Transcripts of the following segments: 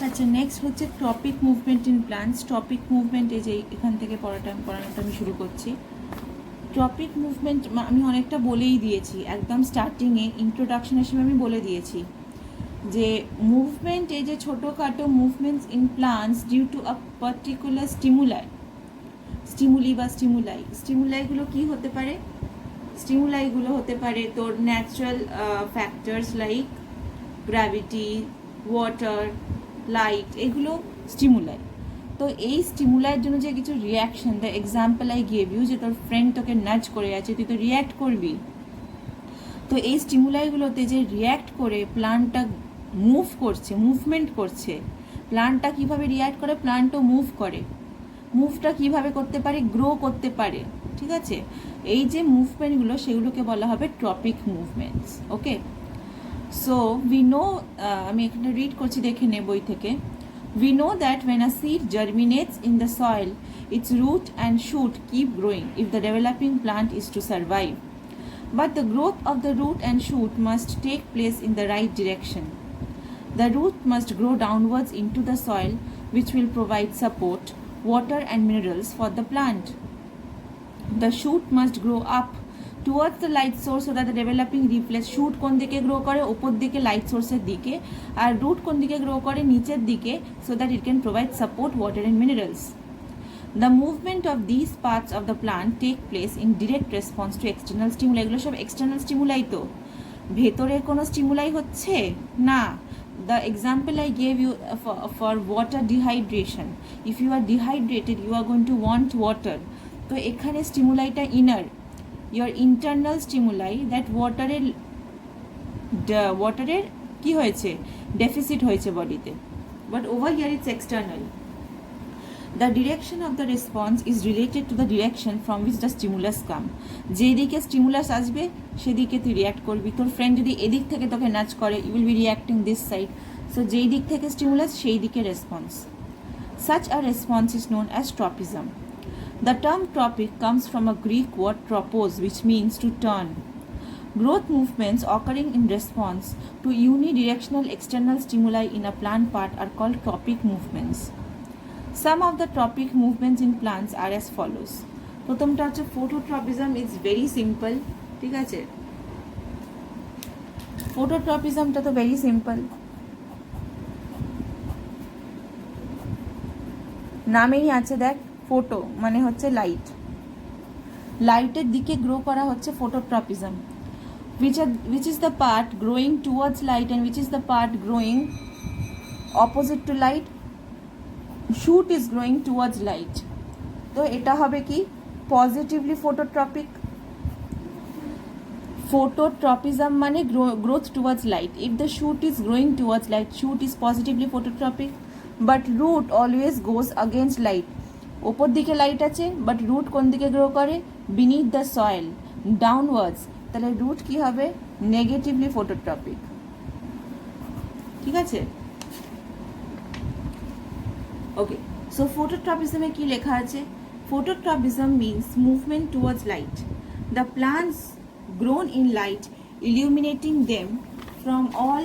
আচ্ছা, নেক্সট হচ্ছে topic movement in plants. Topic movement এই যে এখান থেকে পড়ানোটা আমি শুরু করছি। টপিক মুভমেন্ট আমি অনেকটা বলেই দিয়েছি, একদম স্টার্টিংয়ে ইন্ট্রোডাকশন হিসেবে আমি বলে দিয়েছি যে মুভমেন্ট এই যে ছোটোখাটো movements in plants due to a particular স্টিমুলাইগুলো কি হতে পারে? স্টিমুলাইগুলো হতে পারে তোর natural factors like gravity, water, light, এগুলো স্টিমুলাই। তো এই স্টিমুলাইয়ের জন্য যে কিছু reaction, the example I gave you, যে তোর ফ্রেন্ড তোকে নাচ করে আছে, তুই তো রিয়্যাক্ট করবি। তো এই স্টিমুলাইগুলোতে যে রিয়্যাক্ট করে প্লান্টটা মুভমেন্ট করছে। প্লান্টটা কীভাবে রিয়্যাক্ট করে? প্লান্টও মুভ করে। মুভটা কিভাবে করতে পারে? গ্রো করতে পারে। ঠিক আছে, এই যে মুভমেন্টগুলো সেগুলোকে বলা হবে tropic movements. Okay, so we know, আমি এখানে রিড করছি, দেখে নে বই থেকে। We know that when a seed germinates in the soil, its root and shoot keep growing if the developing plant is to survive. But the growth of the root and shoot must take place in the right direction. The root must grow downwards into the soil, which will provide support, water and minerals for the plant. The shoot must grow up towards the light source so that the developing reflex shoot কোন দিকে grow করে? উপর দিকে, light সোর্সের দিকে। আর root কোন দিকে grow করে? নিচের দিকে, so that it can provide support, water and minerals. The movement of these parts of the plant take place in direct response to external stimuli. এগুলো সব এক্সটার্নাল স্টিমুলাই। তো ভেতরে কোনো স্টিমুলাই হচ্ছে না। The example I gave you for water dehydration, if you are dehydrated you are going to want water. তো এখানে স্টিমুলাইটা inner, your internal stimuli, that ওয়াটারের কি হয়েছে? ডেফিসিট হয়েছে বডিতে, but over here it's external. The direction of the response is related to the direction from which the stimulus come. যেদিকে stimulus আসবে সেদিকে তুই রিয়াক্ট করবি। তোর ফ্রেন্ড যদি এদিক থেকে তোকে নাচ করে, you will be reacting this side. So যেই দিক থেকে স্টিমুলাস সেই দিকে response. Such a response is known as tropism. The term tropic comes from a Greek word tropos, which means to turn. Growth movements occurring in response to unidirectional external stimuli in a plant part are called tropic movements. Some of the tropic movements in plants are as follows. প্রথমটা হচ্ছে phototropism, is very simple. ঠিক আছে, phototropismটা তো very simple, নামেই আছে দেখ। Photo মানে হচ্ছে লাইট, লাইটের দিকে গ্রো করা হচ্ছে phototropism. Which is the part growing towards light and which is the part growing opposite to light? Shoot is growing towards light. তো এটা হবে কি? Positively phototropic. Phototropism মানে growth towards light. If the shoot is growing towards light, shoot is positively phototropic. But root always goes against light. ওপর দিকে light আছে, but root কোন দিকে গ্রো করে? Beneath the soil, downwards. তাহলে root কি হবে? Negatively phototropic. ঠিক আছে, ওকে। সো ফোটোট্রপিজমে কি লেখা আছে? Phototropism means movement towards light. The plants grown in light, illuminating them from all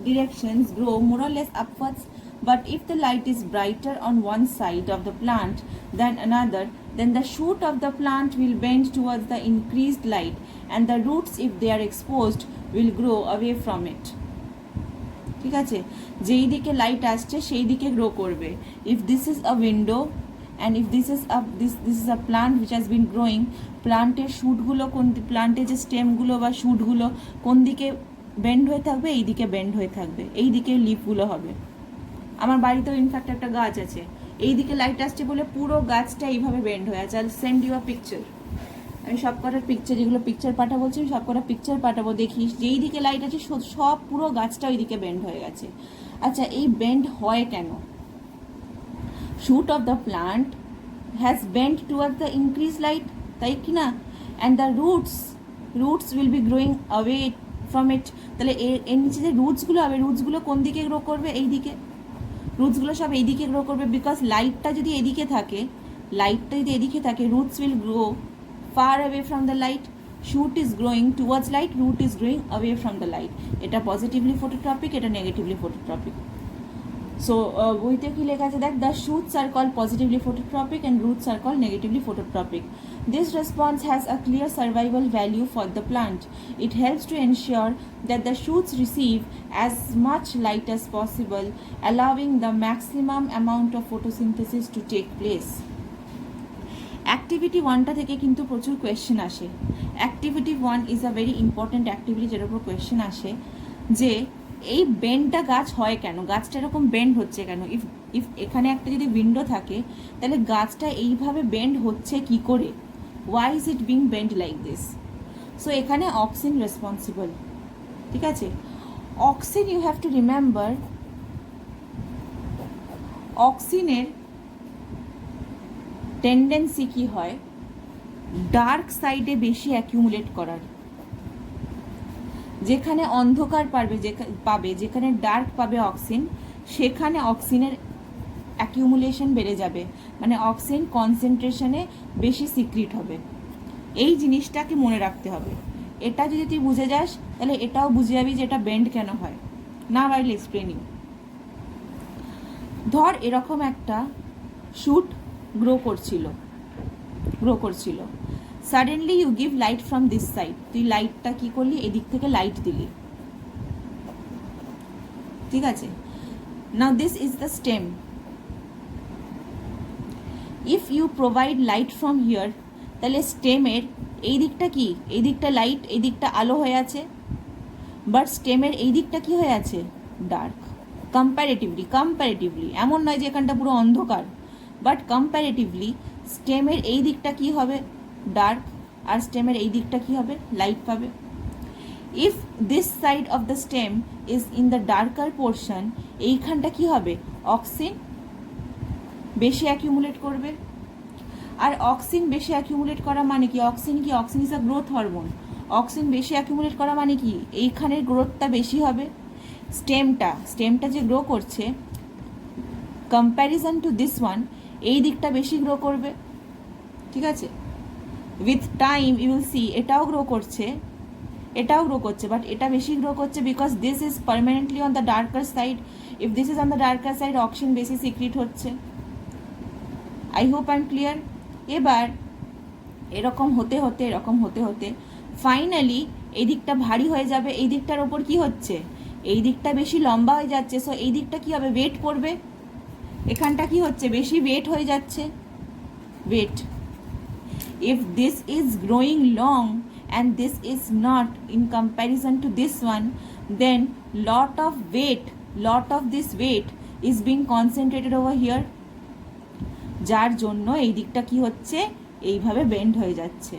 directions, grow more or less upwards. But if the light is brighter on one side of the plant than another, then the shoot of the plant will bend towards the increased light, and the roots, if they are exposed, will grow away from it. ঠিক আছে, যেই দিকে light আসছে সেই দিকে grow করবে। If this is a window and if this is a plant which has been growing, প্লান্টের শ্যুটগুলো প্লান্টের যে স্টেমগুলো বা শ্যুটগুলো কোন দিকে বেন্ড হয়ে থাকবে? এই দিকে বেন্ড হয়ে থাকবে, এই দিকে লিফগুলো হবে। আমার বাড়িতেও ইনফ্যাক্ট একটা গাছ আছে, এই দিকে লাইট আসছে বলে পুরো গাছটা এইভাবে বেন্ড হয়ে আছে। I send you a picture, আমি সব কটার পিকচার, যেগুলো পিকচার পাঠাবো বলছি সব কটা পিকচার পাঠাবো, দেখিস যেই দিকে লাইট আছে সব পুরো গাছটা ওই দিকে বেন্ড হয়ে গেছে। আচ্ছা, এই বেন্ড হয় কেন? Shoot of the plant has bend toward the increase light, তাই কি না? And the roots will be growing away from it. তাহলে এর নিচে যে রুটসগুলো হবে, রুটসগুলো কোন দিকে গ্রো করবে? এই দিকে। রুটসগুলো সব এই দিকে গ্রো করবে, বিকজ লাইটটা যদি এদিকে থাকে, roots will grow far away from the light. shoot is growing towards light, root is growing away from the light. এটা positively phototropic, এটা negatively phototropic. So বইতে কি লেখা আছে দেখ, the shoots are called positively phototropic and roots are called negatively phototropic. This response has a clear survival value for the plant. It helps to ensure that the shoots receive as much light as possible, allowing the maximum amount of photosynthesis to take place. Activity 1টা থেকে কিন্তু প্রচুর question আসে। Activity 1 is a very important activity, যেটার উপর question আসে যে এই বেন্ডটা গাছ হয় কেন, গাছটা এরকম বেন্ড হচ্ছে কেন। ইফ এখানে একটা যদি উইন্ডো থাকে তাহলে গাছটা এইভাবে বেন্ড হচ্ছে কি করে, why is it being bend like this. So এখানে অক্সিন রেসপন্সিবল, ঠিক আছে। Auxin you have to remember, অক্সিনের টেন্ডেন্সি কি হয়, ডার্ক সাইডে বেশি অ্যাকিউমুলেট করার। যেখানে অন্ধকার পাবে, যেখানে ডার্ক পাবে অক্সিন, সেখানে অক্সিনের অ্যাকিউমুলেশন বেড়ে যাবে, মানে অক্সিন কনসেন্ট্রেশনে বেশি সিক্রিট হবে। এই জিনিসটাকে মনে রাখতে হবে। এটা যদি তুই বুঝে যাস তাহলে এটাও বুঝে যাবি যে এটা বেন্ড কেন হয়। না আইল এক্সপ্লেন ইউ। ধর এরকম একটা শুট গ্রো করছিল, suddenly you give light from this side, তুই লাইটটা কি করলি, এদিক থেকে লাইট দিলি, ঠিক আছে। Now this is the stem. If you provide light from here, তাহলে স্টেমের এই দিকটা কি, এই দিকটা লাইট, এই দিকটা আলো হয়ে আছে, বাট স্টেমের এই দিকটা কি হয়ে আছে, ডার্ক। কম্প্যারেটিভলি এমন নয় যে এখানটা পুরো অন্ধকার, বাট কম্প্যারেটিভলি স্টেমের এই দিকটা কি হবে, ডার্ক, আর স্টেমের এই দিকটা কি হবে, লাইট পাবে। If this side of the stem is in the darker portion, এইখানটা কি হবে, অক্সিন বেশি অ্যাকিউমুলেট করবে। আর অক্সিন বেশি অ্যাকিউমুলেট করা মানে কি, auxin is a growth hormone. Auxin বেশি অ্যাকিউমুলেট করা মানে কি, এইখানের গ্রোথটা বেশি হবে। স্টেমটা যে গ্রো করছে, কম্প্যারিজন টু দিস ওয়ান, এই দিকটা বেশি গ্রো করবে, ঠিক আছে। With time you will see এটাও গ্রো করছে, বাট এটা বেশি গ্রো করছে because this is permanently on the darker side. If this is on the darker side, auxin বেশি সিক্রিট হচ্ছে। I hope I am clear. এবার এরকম হতে হতে ফাইনালি এই দিকটা ভারী হয়ে যাবে, এই দিকটার ওপর কি হচ্ছে, এই দিকটা বেশি লম্বা হয়ে যাচ্ছে, সো এই দিকটা কি হবে, ওয়েট পড়বে। এখানটা কি হচ্ছে, বেশি ওয়েট হয়ে যাচ্ছে, wait. If this is growing long and this is not in comparison to this one, then lot of this weight is being concentrated over here, যার জন্য এই দিকটা কি হচ্ছে, এইভাবে বেন্ড হয়ে যাচ্ছে।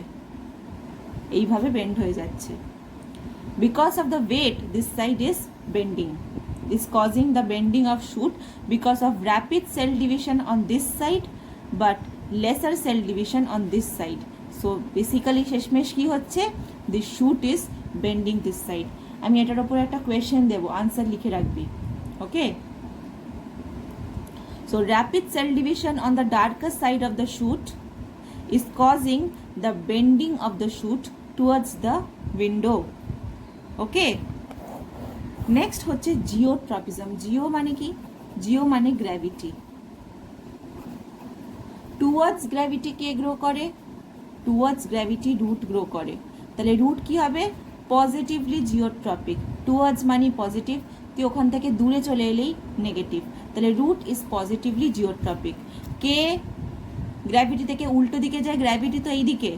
Because of the weight, this side is bending, is causing the bending of shoot because of rapid cell division on this side but lesser cell division on this side. So basically শেষমেশ কি হচ্ছে, the shoot is bending this side. আমি এটার উপরে একটা question দেব, answer লিখে রাখবি, ওকে। So rapid cell division on the darker side of the shoot is causing the bending of the shoot towards the window, okay. Next হচ্ছে geotropism. Geo মানে কি, geo মানে গ্র্যাভিটি। টুয়ার্ডস গ্র্যাভিটি কে grow করে, towards gravity root grow করে। তাহলে root কি হবে, পজিটিভলি জিওট্রপিক। টুয়ার্ডস মানে পজিটিভ, তুই ওখান থেকে দূরে চলে এলেই নেগেটিভ, তাহলে রুট ইজ পজিটিভলি জিওট্রপিক। কে গ্র্যাভিটি থেকে উল্টো দিকে যায়, গ্র্যাভিটি তো এই দিকে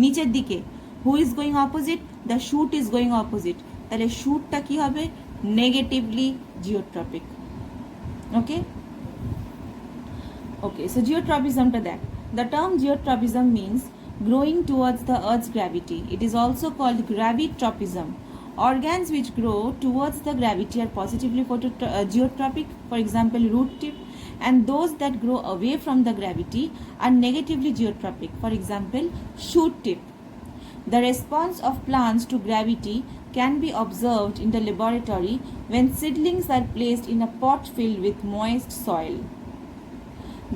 নিচের দিকে। Who is going opposite, the shoot is going opposite, তাহলে শুটটা কি হবে, নেগেটিভলি জিওট্রপিক, ওকে। So geotropism-টা দেখ। The term geotropism means growing towards the Earth's gravity. It is also called gravitropism. Organs which grow towards the gravity are positively geotropic, for example root tip, and those that grow away from the gravity are negatively geotropic, for example shoot tip. The response of plants to gravity can be observed in the laboratory when seedlings are placed in a pot filled with moist soil.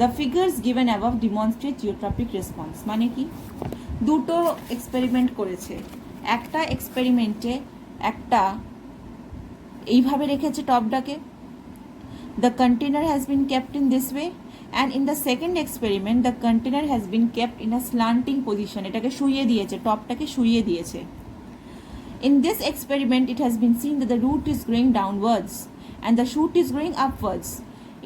The figures given above demonstrate geotropic response. মানে কি, দুটো experiment করেছে। একটা এক্সপেরিমেন্টে একটা এইভাবে রেখেছে টপটাকে, the container has been kept in this way, and in the second experiment the container has been kept in a slanting position, এটাকে শুইয়ে দিয়েছে, টপটাকে শুইয়ে দিয়েছে। In this experiment it has been seen that the root is growing downwards and the shoot is growing upwards.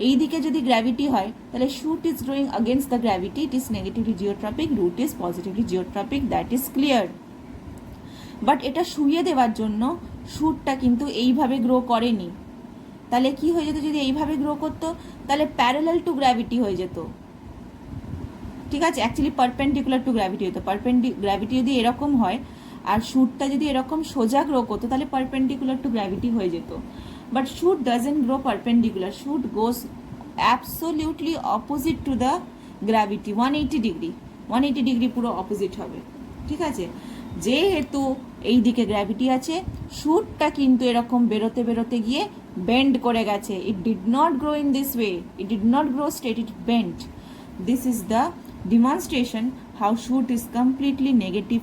এই দিকে যদি gravity হয় তাহলে shoot is growing against the gravity, it is negatively geotropic, root is positively geotropic, that is clear. But এটা শুইয়ে দেওয়ার জন্য শ্যুটটা কিন্তু এইভাবে গ্রো করেনি। তাহলে কি হয়ে যেত, যদি এইভাবে গ্রো করতো তাহলে প্যারালাল টু গ্র্যাভিটি হয়ে যেত, ঠিক আছে, অ্যাকচুয়ালি পারপেন্ডিকুলার টু গ্র্যাভিটি হতো। গ্র্যাভিটি যদি এরকম হয় আর শ্যুটটা যদি এরকম সোজা গ্রো করতো তাহলে পারপেন্ডিকুলার টু গ্র্যাভিটি হয়ে যেত। But shoot doesn't grow perpendicular, shoot goes absolutely opposite to the gravity, 180 degree পুরো অপোজিট হবে, ঠিক আছে। যেহেতু এই দিকে গ্র্যাভিটি আছে, শ্যুটটা কিন্তু এরকম বেরোতে বেরোতে গিয়ে বেন্ড করে গেছে। It did not grow in this way, it did not grow straight, it bend. This is the demonstration how shoot is completely negatively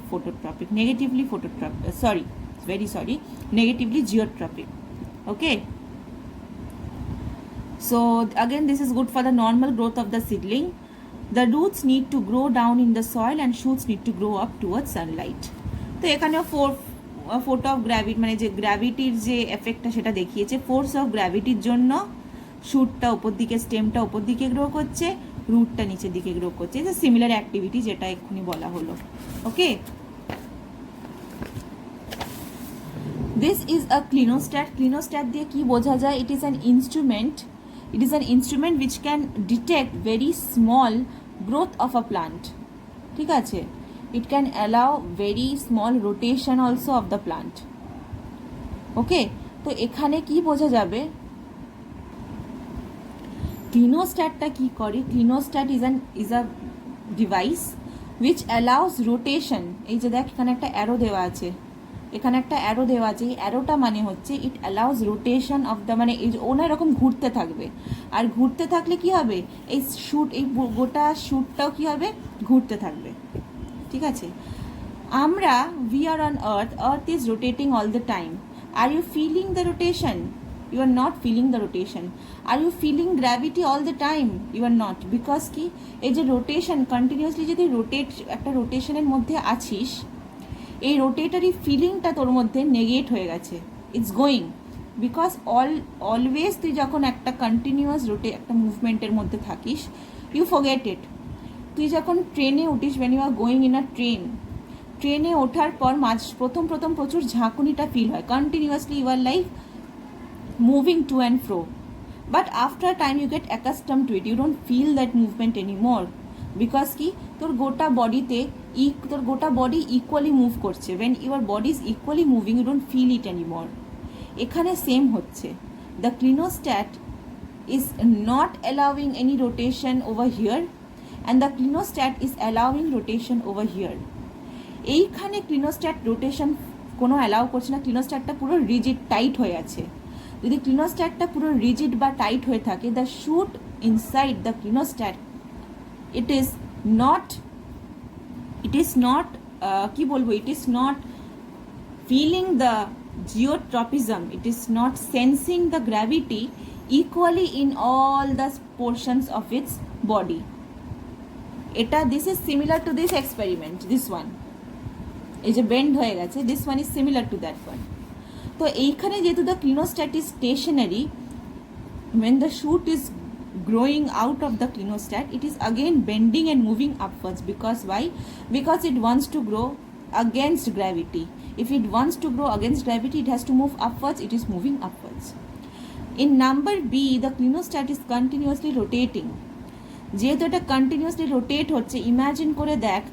geotropic. Okay, so again this is good for the normal growth of the seedling. The roots need to grow down in the soil and shoots need to grow up towards sunlight. তো এখানে force of gravity মানে যে গ্র্যাভিটির যে এফেক্টটা সেটা দেখিয়েছে। Force of গ্র্যাভিটির জন্য শ্যুটটা উপর দিকে, স্টেমটা উপর দিকে গ্রো করছে, রুটটা নিচের দিকে গ্রো করছে। এটা সিমিলার অ্যাক্টিভিটি যেটা এক্ষুনি বলা হলো। Okay, this is a clinostat. Clinostat দিয়ে কি বোঝা যায়? It is an instrument which can detect very small growth of a plant, ঠিক আছে। It can allow very small rotation also of the plant. Okay, তো এখানে কি বোঝা যাবে? ক্লিনোস্ট্যাটটা কি করে? Clinostat is a device which allows rotation. এই যে দেখ এখানে একটা অ্যারো দেওয়া আছে, এখানে একটা অ্যারো দেওয়া আছে। এই অ্যারোটা মানে হচ্ছে it allows rotation of the, মানে এই ওনা এরকম ঘুরতে থাকবে, আর ঘুরতে থাকলে কি হবে, এই শ্যুট, এই গোটা শ্যুটটাও কি হবে, ঘুরতে থাকবে, ঠিক আছে। আমরা we are on earth is rotating all the time. Are you feeling the rotation? You are not feeling the rotation. Are you feeling gravity all the time? You are not, because কি এই যে rotation continuously যদি একটা রোটেশনের মধ্যে আছিস, এই রোটেটারি ফিলিংটা তোর মধ্যে নেগেট হয়ে গেছে, ইটস গোয়িং, বিকজ অলওয়েজ তুই যখন একটা কন্টিনিউয়াস একটা মুভমেন্টের মধ্যে থাকিস, ইউ ফরগেট ইট। তুই যখন ট্রেনে উঠিস, when you are going in a train, ট্রেনে ওঠার পর প্রথম প্রচুর ঝাঁকুনিটা ফিল হয়, continuously you are like moving to and fro, but after a time you get accustomed to it, you don't feel that movement anymore, because কি তোর গোটা বডি ইকুয়ালি মুভ করছে। when your body is equally moving you don't feel it anymore. এখানে same হচ্ছে, the clinostat is not allowing any rotation over here and the clinostat is allowing rotation over here. এইখানে clinostat rotation কোনো allow করছে না, ক্লিনোস্ট্যাটটা পুরো rigid tight হয়ে আছে। যদি ক্লিনোস্ট্যাটটা পুরো রিজিড বা টাইট হয়ে থাকে, the shoot inside the clinostat it is not কি বলবো, it is not feeling the geotropism, it is not sensing the gravity equally in all the portions of its body. এটা this is similar to this experiment, this one, এই যে bend হয়ে গেছে, this one is similar to that one. তো এইখানে যেহেতু the clinostat is stationary, when the shoot is growing out of the clinostat, it is again bending and moving upwards. Because why? Because it wants to grow against gravity. If it wants to grow against gravity, it has to move upwards, it is moving upwards. In number B, the clinostat is continuously rotating. যেহেতু এটা continuously rotate হচ্ছে, imagine করে দেখ,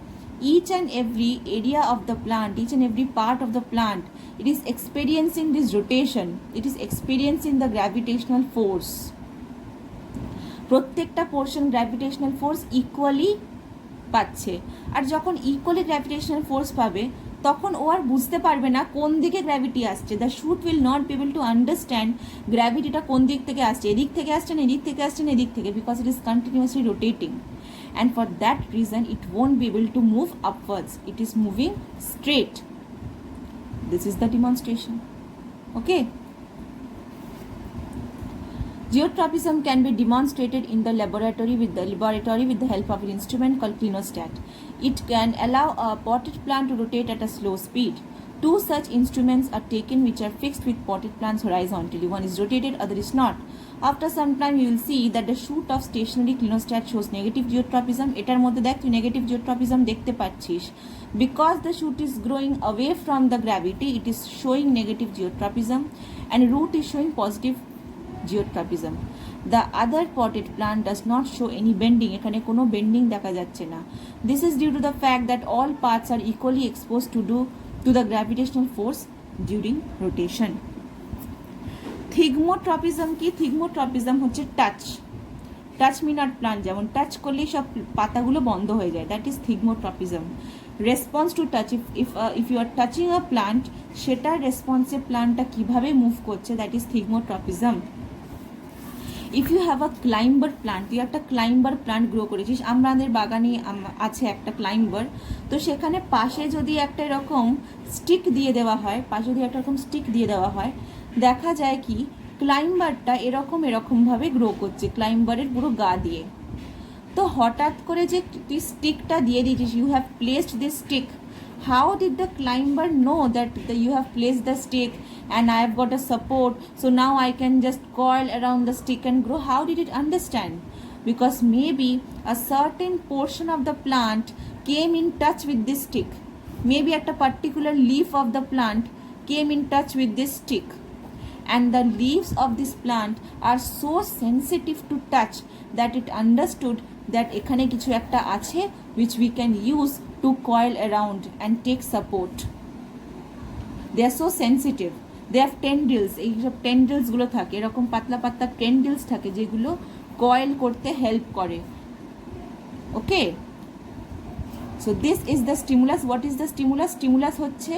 each and every area of the plant, each and every part of the plant, it is experiencing this rotation, it is experiencing the gravitational force. প্রত্যেকটা portion gravitational force equally পাচ্ছে, আর যখন equally gravitational force পাবে তখন ও আর বুঝতে পারবে না কোন দিকে গ্র্যাভিটি আসছে। The shoot will not be able to understand গ্র্যাভিটিটা কোন দিক থেকে আসছে, এদিক থেকে আসছে না এদিক থেকে আসছে না এদিক থেকে, because it is continuously rotating. and for that reason it won't be able to move upwards. It is moving straight. This is the demonstration. Okay. Geotropism can be demonstrated in the laboratory with the help of an instrument called clinostat. It can allow a potted plant to rotate at a slow speed. Two such instruments are taken which are fixed with potted plants horizontally. One is rotated, other is not. After some time you will see that the shoot of stationary clinostat shows negative geotropism. এটার মধ্যে দেখ তুই negative geotropism দেখতে পাচ্ছিস। Because the shoot is growing away from the gravity, it is showing negative geotropism, and root is showing positive geotropism. The other potted plant does not show any bending. এখানে কোনো bending দেখা যাচ্ছে না। This is due to the fact that all parts are equally exposed to the gravitational force during rotation. Thigmotropism কি? Thigmotropism হচ্ছে touch me not plant, যেমন touch করলেই সব পাতাগুলো বন্ধ হয়ে যায়, that is thigmotropism. Response to touch, if you are touching a plant, সেটার রেসপন্সে প্লান্টটা কিভাবে মুভ করছে, that is thigmotropism. If you have a climber plant, তুই একটা ক্লাইম্বার প্লান্ট গ্রো করেছিস, আমাদের বাগানে আছে একটা ক্লাইম্বার, তো সেখানে পাশে যদি একটা এরকম স্টিক দিয়ে দেওয়া হয়, দেখা যায় কি ক্লাইম্বারটা এরকমভাবে গ্রো করছে ক্লাইম্বারের পুরো গা দিয়ে। তো হঠাৎ করে যে তুই স্টিকটা দিয়ে দিয়েছিস, you have placed this stick, how did the climber know that you have placed the stick and I have got a support, so now I can just coil around the stick and grow? How did it understand? Because maybe a certain portion of the plant came in touch with this stick, maybe at a particular leaf of the plant came in touch with this stick, and the leaves of this plant are so sensitive to touch that it understood that এখানে কিছু একটা আছে which we can use to coil around and take support. They are so sensitive. They have tendrils. এইসব tendrils গুলো থাকে, এরকম পাতলা পাতলা tendrils থাকে যেগুলো coil করতে হেল্প করে। ওকে, so this is the stimulus. What is the stimulus? Stimulus হচ্ছে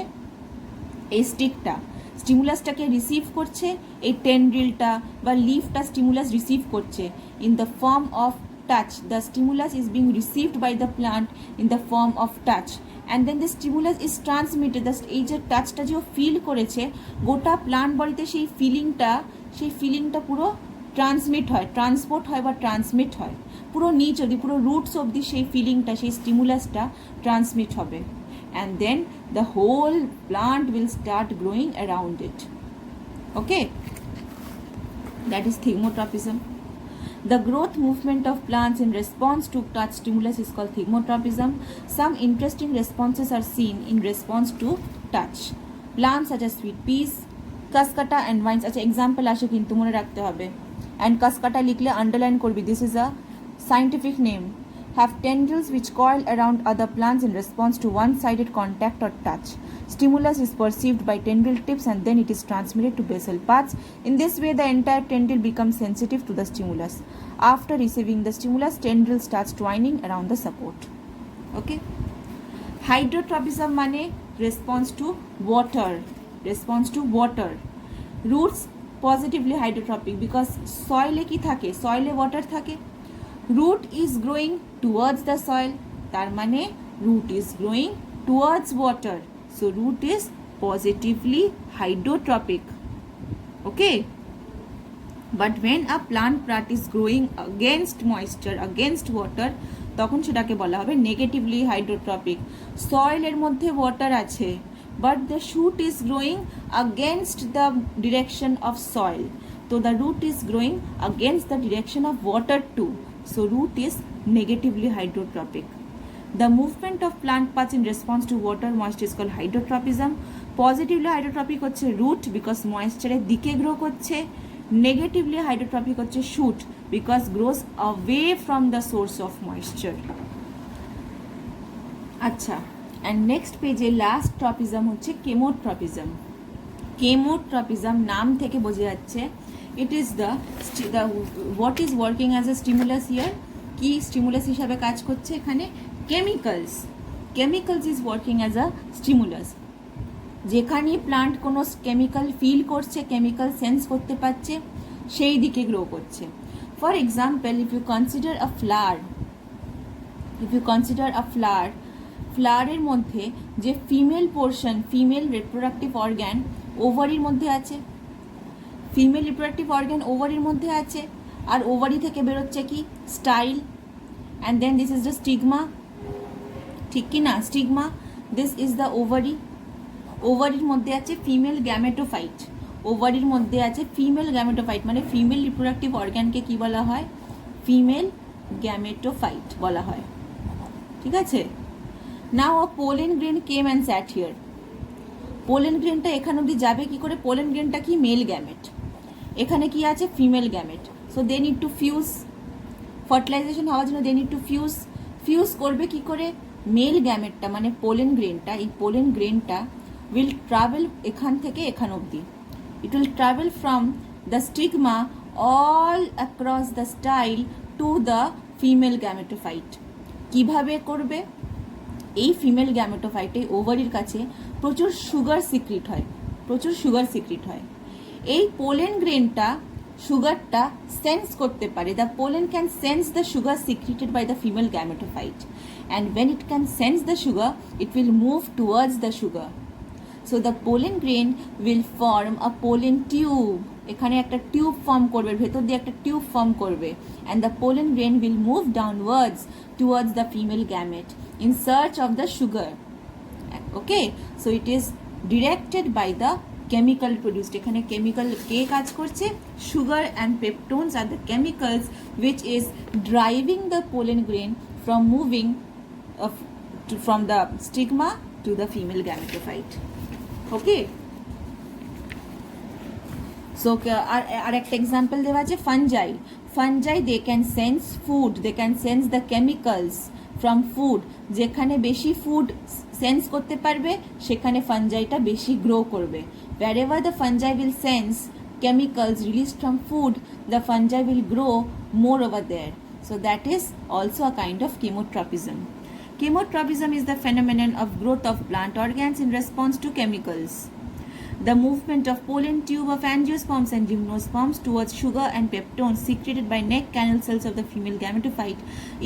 এই স্টিকটা, স্টিমুলাসটাকে রিসিভ করছে, এই টেন্ড্রিলটা বা লিফটা স্টিমুলাস রিসিভ করছে in the form of touch. The stimulus is being received by the plant in the form of touch, and then the stimulus is transmitted. এই যে টাচটা যে ফিল করেছে, গোটা প্লান্ট বডিতে সেই ফিলিংটা পুরো ট্রান্সপোর্ট হয় বা ট্রান্সমিট হয়, পুরো নিচ অবধি, পুরো রুটস অবধি সেই ফিলিংটা, সেই স্টিমুলাসটা ট্রান্সমিট হবে, and then the whole plant will start growing around it. Okay, that is thigmotropism. The growth movement of plants in response to touch stimulus is called thigmotropism. Some interesting responses are seen in response to touch. Plants such as sweet peas, কাসকাটা and vines, আচ্ছা example আসে কিন্তু মনে রাখতে হবে, and কাসকাটা লিখলে underline করবি, this is a scientific name, have tendrils which coil around other plants in response to one-sided contact or touch. Stimulus is perceived by tendril tips and then it is transmitted to basal parts. In this way, the entire tendril becomes sensitive to the stimulus. After receiving the stimulus, tendril starts twining around the support. Okay? Hydrotropism মানে response to water. Roots positively hydrotropic because soil কি থাকে? Soil water থাকে. Root is growing towards the soil, তার মানে root is growing towards water, so root is positively hydrotropic. Okay, but when a plant part is growing against moisture, against water, তখন সেটাকে বলা হবে negatively hydrotropic. soil এর মধ্যে water আছে, but the shoot is growing against the direction of soil, so the root is growing against the direction of water too, so root is negatively hydrotropic. The movement of plant parts in response to water moisture is called hydrotropism. Positively hydrotropic হচ্ছে root because moisture এর দিকে grow করছে, negatively hydrotropic হচ্ছে shoot because grows away from the source of moisture. আচ্ছা, and next page A last tropism হচ্ছে chemotropism. Chemotropism নাম থেকে বোঝা যাচ্ছে it is the what is working as a stimulus here, কি স্টিমুলাস হিসাবে কাজ করছে এখানে, chemicals is working as a stimulus. যেখানে প্লান্ট কোনো কেমিক্যাল ফিল করছে, কেমিক্যাল সেন্স করতে পারছে, সেই দিকে গ্রো করছে। For example, if you consider a flower, if you consider a flower, ফ্লাওয়ারের মধ্যে যে female portion, female reproductive organ ওভারির মধ্যে আছে, ফিমেল রিপ্রোডাক্টিভ অর্গ্যান ওভারির মধ্যে আছে, আর ওভারি থেকে বেরোচ্ছে কি style, and then this is the stigma, ঠিক কি না? Stigma, this is the ovary, ওভারির মধ্যে আছে ফিমেল গ্যামেটোফাইট, ওভারির মধ্যে আছে ফিমেল গ্যামেটোফাইট, মানে ফিমেল রিপ্রোডাক্টিভ অর্গ্যানকে কি বলা হয়? ফিমেল গ্যামেটোফাইট বলা হয়, ঠিক আছে? Now a pollen grain came and sat here, pollen গ্রেনটা এখান অবধি যাবে কি করে? পোলেন গ্রেনটা কি মেল গ্যামেট, এখানে কি আছে? Female gamete. So they need to fuse, fertilization হওয়ার জন্য they need to fuse, fuse করবে কি করে? মেল গ্যামেটটা মানে পোলেন গ্রেনটা, এই পোলেন গ্রেনটা উইল ট্রাভেল এখান থেকে এখান অবধি, it will travel from the stigma all across the style to the female gametophyte. কিভাবে করবে? এই ফিমেল গ্যামেটোফাইটে ওভারির কাছে প্রচুর সুগার সিক্রিট হয়, প্রচুর সুগার সিক্রিট হয়। এই পোলেন গ্রেনটা সুগারটা সেন্স করতে পারে, the pollen can sense the sugar secreted by the female gametophyte, and when it can sense the sugar, it will move towards the sugar. So the pollen grain will form a pollen tube, এখানে একটা tube form করবে, ভেতর দিয়ে একটা tube form করবে, and the pollen grain will move downwards towards the female gamete in search of the sugar. Okay, so it is directed by the chemical produced, এখানে chemical কে কাজ করছে? sugar and peptones are the chemicals which is driving the pollen grain from moving from the stigma to the female gametophyte. Okay, so আর একটা example দেওয়া আছে fungi, fungi they can sense food, they can sense the chemicals from food, যেখানে বেশি food sense করতে পারবে সেখানে ফানজাইটা বেশি grow করবে। wherever the fungi will sense chemicals released from food, the fungi will grow more over there. So that is also a kind of chemotropism. Chemotropism is the phenomenon of growth of plant organs in response to chemicals. The movement of pollen tube of angiosperms and gymnosperms towards sugar and peptones secreted by neck canal cells of the female gametophyte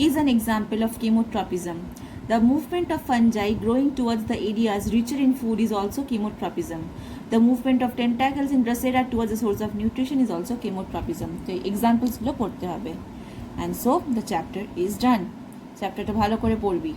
is an example of chemotropism. The movement of fungi growing towards the areas richer in food is also chemotropism. The movement of tentacles in Drosera towards the source of nutrition is also chemotropism. So examples গুলো পড়তে হবে, and so the chapter is done. চ্যাপ্টারটা ভালো করে পড়বি।